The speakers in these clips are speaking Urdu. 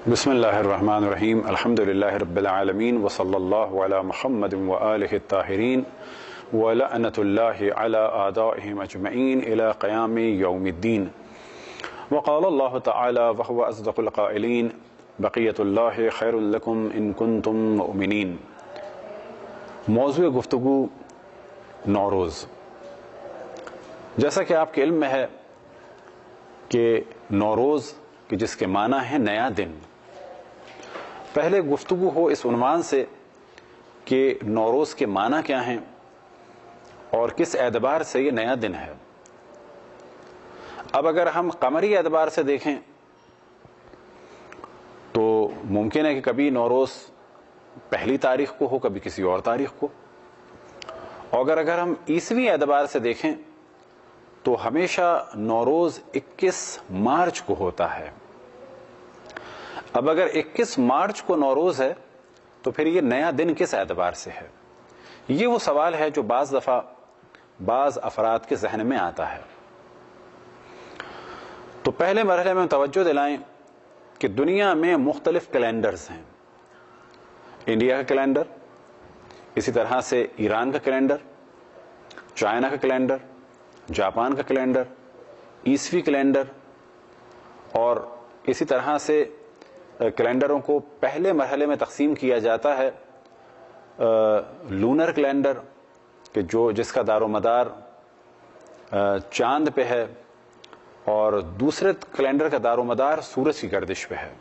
بسم اللہ الرحمن الرحیم الحمد للہ رب العالمین وصلی اللہ علی محمد وآلہ الطاہرین ولعنۃ اللہ علی اعدائہم اجمعین الی قیام یوم الدین وقال اللہ تعالی وهو اصدق القائلین بقیۃ اللہ خیر لکم ان کنتم مؤمنین۔ موضوع گفتگو نوروز۔ جیسا کہ آپ کے علم میں ہے کہ نوروز کہ جس کے معنی ہے نیا دن، پہلے گفتگو ہو اس عنوان سے کہ نوروز کے معنی کیا ہیں اور کس اعتبار سے یہ نیا دن ہے۔ اب اگر ہم قمری اعتبار سے دیکھیں تو ممکن ہے کہ کبھی نوروز پہلی تاریخ کو ہو، کبھی کسی اور تاریخ کو، اور اگر ہم عیسوی اعتبار سے دیکھیں تو ہمیشہ نوروز 21 مارچ کو ہوتا ہے۔ اب اگر 21 مارچ کو نوروز ہے تو پھر یہ نیا دن کس اعتبار سے ہے؟ یہ وہ سوال ہے جو بعض دفعہ بعض افراد کے ذہن میں آتا ہے۔ تو پہلے مرحلے میں توجہ دلائیں کہ دنیا میں مختلف کیلنڈرز ہیں۔ انڈیا کا کیلنڈر، اسی طرح سے ایران کا کیلنڈر، چائنا کا کیلنڈر، جاپان کا کیلنڈر، عیسوی کیلنڈر، اور اسی طرح سے کیلنڈروں کو پہلے مرحلے میں تقسیم کیا جاتا ہے لونر کیلنڈر کہ جس کا دار و مدار چاند پہ ہے، اور دوسرے کیلنڈر کا دار و مدار سورج کی گردش پہ ہے۔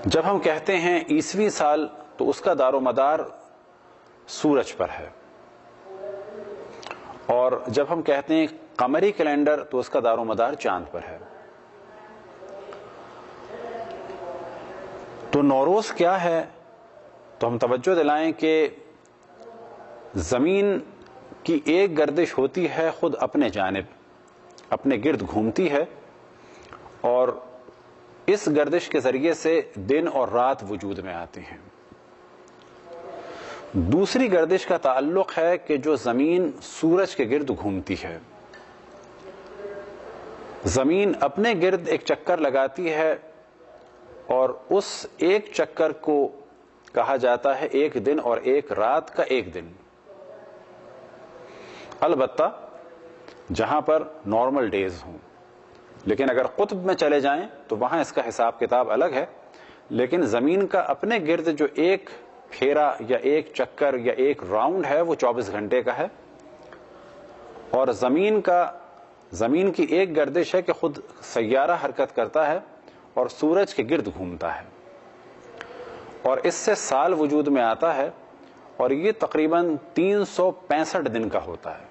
جب ہم کہتے ہیں عیسوی سال تو اس کا دار و مدار سورج پر ہے، اور جب ہم کہتے ہیں قمری کیلنڈر تو اس کا دار و مدار چاند پر ہے۔ تو نوروز کیا ہے؟ تو ہم توجہ دلائیں کہ زمین کی ایک گردش ہوتی ہے خود اپنے جانب، اپنے گرد گھومتی ہے، اور اس گردش کے ذریعے سے دن اور رات وجود میں آتے ہیں۔ دوسری گردش کا تعلق ہے کہ جو زمین سورج کے گرد گھومتی ہے۔ زمین اپنے گرد ایک چکر لگاتی ہے، اور اس ایک چکر کو کہا جاتا ہے ایک دن اور ایک رات کا ایک دن۔ البتہ جہاں پر نارمل ڈیز ہوں، لیکن اگر قطب میں چلے جائیں تو وہاں اس کا حساب کتاب الگ ہے، لیکن زمین کا اپنے گرد جو ایک پھیرا یا ایک چکر یا ایک راؤنڈ ہے وہ 24 گھنٹے کا ہے، اور زمین کی ایک گردش ہے کہ خود سیارہ حرکت کرتا ہے اور سورج کے گرد گھومتا ہے، اور اس سے سال وجود میں آتا ہے، اور یہ تقریباً 365 دن کا ہوتا ہے۔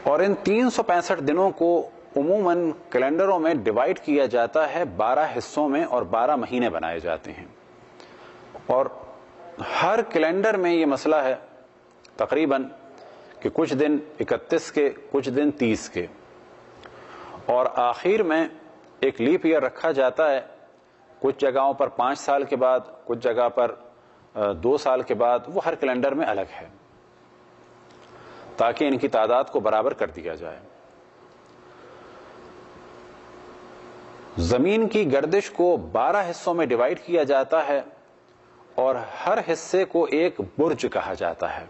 اور ان 365 دنوں کو عموماً کیلنڈروں میں ڈیوائیڈ کیا جاتا ہے 12 حصوں میں، اور 12 مہینے بنائے جاتے ہیں، اور ہر کیلنڈر میں یہ مسئلہ ہے تقریباً کہ کچھ دن 31 کے، کچھ دن 30 کے، اور آخر میں ایک لیپ ایئر رکھا جاتا ہے، کچھ جگہوں پر 5 سال کے بعد، کچھ جگہ پر 2 سال کے بعد، وہ ہر کیلنڈر میں الگ ہے تاکہ ان کی تعداد کو برابر کر دیا جائے۔ زمین کی گردش کو 12 حصوں میں ڈیوائیڈ کیا جاتا ہے، اور ہر حصے کو ایک برج کہا جاتا ہے،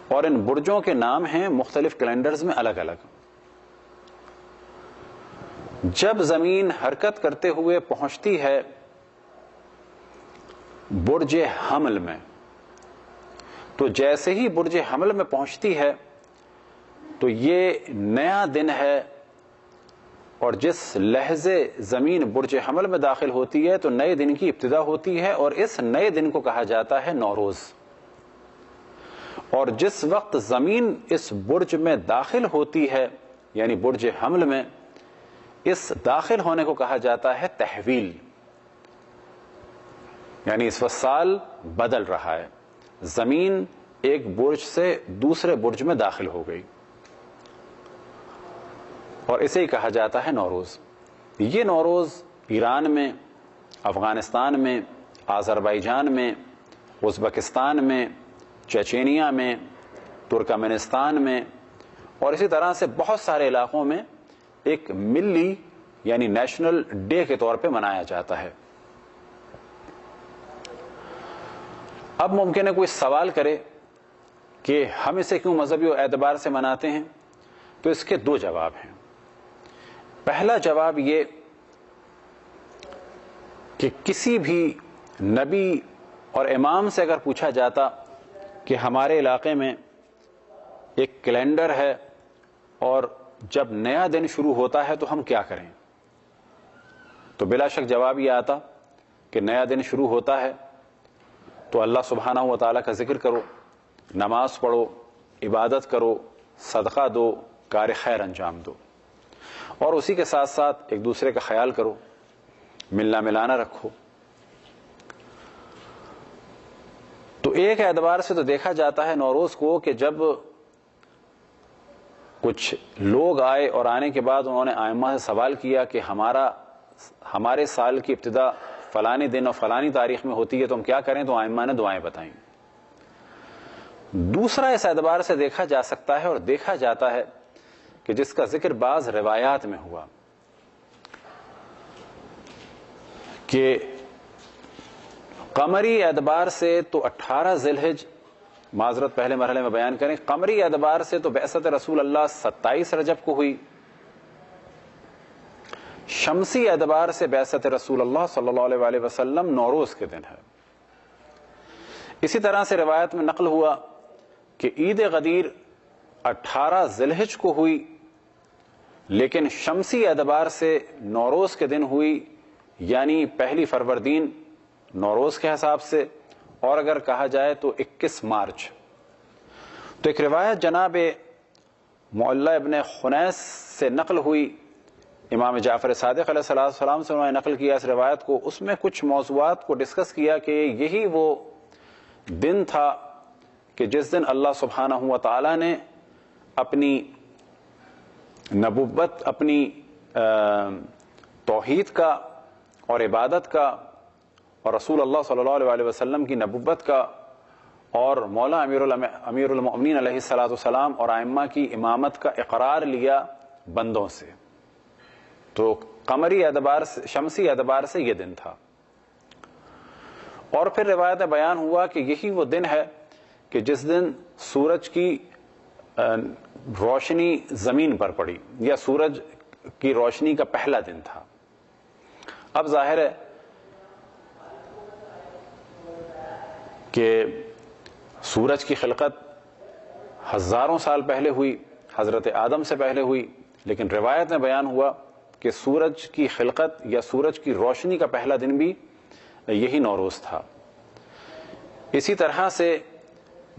اور ان برجوں کے نام ہیں مختلف کیلنڈرز میں الگ الگ۔ جب زمین حرکت کرتے ہوئے پہنچتی ہے برج حمل میں، تو جیسے ہی برج حمل میں پہنچتی ہے تو یہ نیا دن ہے، اور جس لحظے زمین برج حمل میں داخل ہوتی ہے تو نئے دن کی ابتدا ہوتی ہے، اور اس نئے دن کو کہا جاتا ہے نوروز۔ اور جس وقت زمین اس برج میں داخل ہوتی ہے یعنی برج حمل میں، اس داخل ہونے کو کہا جاتا ہے تحویل، یعنی اس وقت سال بدل رہا ہے، زمین ایک برج سے دوسرے برج میں داخل ہو گئی، اور اسے ہی کہا جاتا ہے نوروز۔ یہ نوروز ایران میں، افغانستان میں، آذربائیجان میں، ازبکستان میں، چچینیا میں، ترکمانستان میں اور اسی طرح سے بہت سارے علاقوں میں ایک ملی یعنی نیشنل ڈے کے طور پہ منایا جاتا ہے۔ اب ممکن ہے کوئی سوال کرے کہ ہم اسے کیوں مذہبی اعتبار سے مناتے ہیں، تو اس کے دو جواب ہیں۔ پہلا جواب یہ کہ کسی بھی نبی اور امام سے اگر پوچھا جاتا کہ ہمارے علاقے میں ایک کیلنڈر ہے اور جب نیا دن شروع ہوتا ہے تو ہم کیا کریں، تو بلا شک جواب یہ آتا کہ نیا دن شروع ہوتا ہے تو اللہ سبحانہ و تعالیٰ کا ذکر کرو، نماز پڑھو، عبادت کرو، صدقہ دو، کار خیر انجام دو، اور اسی کے ساتھ ساتھ ایک دوسرے کا خیال کرو، ملنا ملانا رکھو۔ تو ایک اعتبار سے تو دیکھا جاتا ہے نوروز کو کہ جب کچھ لوگ آئے اور آنے کے بعد انہوں نے ائمہ سے سوال کیا کہ ہمارے سال کی ابتدا فلانی دن اور فلانی تاریخ میں ہوتی ہے تو ہم کیا کریں، تو ائمہ نے دعائیں بتائیں۔ دوسرا اس اعتبار سے دیکھا جا سکتا ہے اور دیکھا جاتا ہے کہ جس کا ذکر بعض روایات میں ہوا کہ قمری اعتبار سے تو 18 ذی الحج، معذرت پہلے مرحلے میں بیان کریں، قمری اعتبار سے تو بعثت رسول اللہ 27 رجب کو ہوئی، شمسی اعتبار سے بعثت رسول اللہ صلی اللہ علیہ وسلم نوروز کے دن ہے۔ اسی طرح سے روایت میں نقل ہوا کہ عید غدیر 18 ذی الحج کو ہوئی، لیکن شمسی اعتبار سے نوروز کے دن ہوئی، یعنی پہلی فروردین نوروز کے حساب سے، اور اگر کہا جائے تو 21 مارچ۔ تو ایک روایت جناب معلّہ ابن خنیس سے نقل ہوئی، امام جعفر صادق علیہ السلام سے انہوں نے نقل کیا اس روایت کو، اس میں کچھ موضوعات کو ڈسکس کیا کہ یہی وہ دن تھا کہ جس دن اللہ سبحانہ و تعالی نے اپنی نبوت، اپنی توحید کا اور عبادت کا اور رسول اللہ صلی اللہ علیہ وسلم کی نبوت کا اور مولا امیر المؤمنین علیہ السلام اور ائمہ کی امامت کا اقرار لیا بندوں سے۔ تو قمری اعتبار سے، شمسی اعتبار سے یہ دن تھا۔ اور پھر روایت بیان ہوا کہ یہی وہ دن ہے کہ جس دن سورج کی روشنی زمین پر پڑی، یا سورج کی روشنی کا پہلا دن تھا۔ اب ظاہر ہے کہ سورج کی خلقت ہزاروں سال پہلے ہوئی، حضرت آدم سے پہلے ہوئی، لیکن روایت میں بیان ہوا کہ سورج کی خلقت یا سورج کی روشنی کا پہلا دن بھی یہی نوروز تھا۔ اسی طرح سے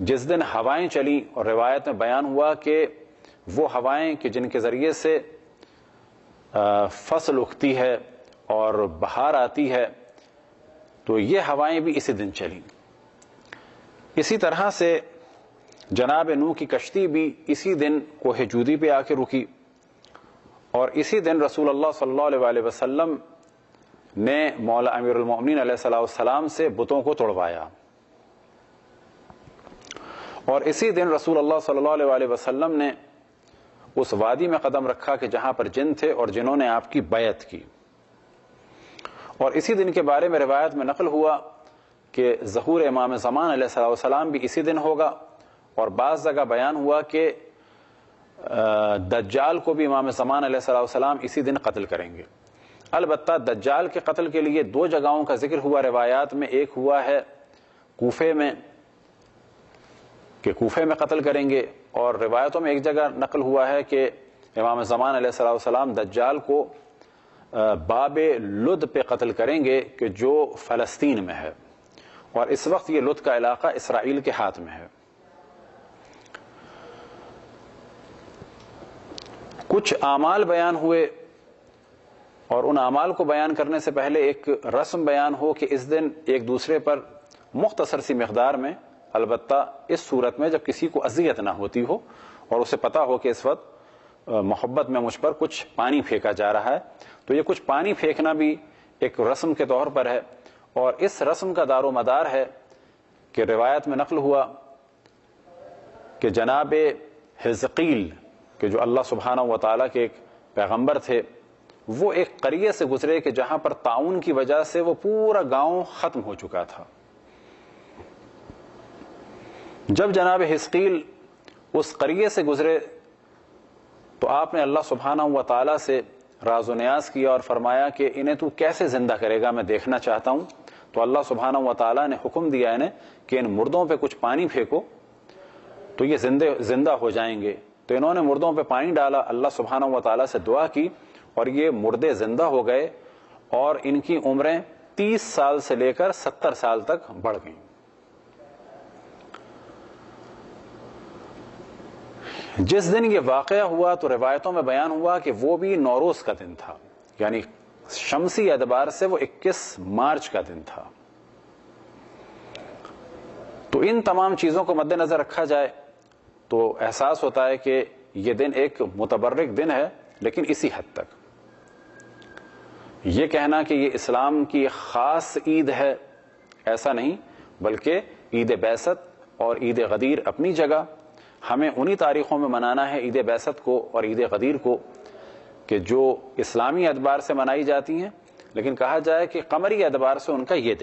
جس دن ہوائیں چلیں اور روایت میں بیان ہوا کہ وہ ہوائیں کہ جن کے ذریعے سے فصل اگتی ہے اور بہار آتی ہے، تو یہ ہوائیں بھی اسی دن چلیں۔ اسی طرح سے جناب نوح کی کشتی بھی اسی دن کوہ جودی پہ آ کے رکی، اور اسی دن رسول اللہ صلی اللہ علیہ وسلم نے مولا امیر المؤمنین علیہ السلام سے بتوں کو توڑوایا، اور اسی دن رسول اللہ صلی اللہ علیہ وسلم نے اس وادی میں قدم رکھا کہ جہاں پر جن تھے اور جنہوں نے آپ کی بیعت کی۔ اور اسی دن کے بارے میں روایت میں نقل ہوا کہ ظہور امام زمان علیہ السلام بھی اسی دن ہوگا، اور بعض جگہ بیان ہوا کہ دجال کو بھی امام زمان علیہ السلام اسی دن قتل کریں گے۔ البتہ دجال کے قتل کے لیے دو جگہوں کا ذکر ہوا روایات میں، ایک ہوا ہے کوفے میں کہ کوفے میں قتل کریں گے، اور روایتوں میں ایک جگہ نقل ہوا ہے کہ امام زمان علیہ السلام دجال کو باب لد پہ قتل کریں گے کہ جو فلسطین میں ہے، اور اس وقت یہ لد کا علاقہ اسرائیل کے ہاتھ میں ہے۔ کچھ اعمال بیان ہوئے، اور ان اعمال کو بیان کرنے سے پہلے ایک رسم بیان ہو کہ اس دن ایک دوسرے پر مختصر سی مقدار میں، البتہ اس صورت میں جب کسی کو اذیت نہ ہوتی ہو اور اسے پتا ہو کہ اس وقت محبت میں مجھ پر کچھ پانی پھینکا جا رہا ہے، تو یہ کچھ پانی پھینکنا بھی ایک رسم کے طور پر ہے، اور اس رسم کا دار و مدار ہے کہ روایت میں نقل ہوا کہ جناب حزقیل کہ جو اللہ سبحانہ و تعالیٰ کے ایک پیغمبر تھے، وہ ایک قریے سے گزرے کہ جہاں پر طاعون کی وجہ سے وہ پورا گاؤں ختم ہو چکا تھا۔ جب جناب حزقیل اس قریے سے گزرے تو آپ نے اللہ سبحانہ و تعالیٰ سے راز و نیاز کیا اور فرمایا کہ انہیں تو کیسے زندہ کرے گا، میں دیکھنا چاہتا ہوں۔ تو اللہ سبحانہ و تعالیٰ نے حکم دیا انہیں کہ ان مردوں پہ کچھ پانی پھینکو تو یہ زندہ ہو جائیں گے۔ تو انہوں نے مردوں پہ پانی ڈالا، اللہ سبحانہ و تعالیٰ سے دعا کی اور یہ مردے زندہ ہو گئے اور ان کی عمریں 30 سال سے لے کر 70 سال تک بڑھ گئیں۔ جس دن یہ واقعہ ہوا تو روایتوں میں بیان ہوا کہ وہ بھی نوروز کا دن تھا، یعنی شمسی اعتبار سے وہ 21 مارچ کا دن تھا۔ تو ان تمام چیزوں کو مد نظر رکھا جائے تو احساس ہوتا ہے کہ یہ دن ایک متبرک دن ہے، لیکن اسی حد تک یہ کہنا کہ یہ اسلام کی خاص عید ہے ایسا نہیں، بلکہ عید بعثت اور عید غدیر اپنی جگہ، ہمیں انہی تاریخوں میں منانا ہے عید بعثت کو اور عید غدیر کو کہ جو اسلامی اعتبار سے منائی جاتی ہیں، لیکن کہا جائے کہ قمری اعتبار سے ان کا یہ دن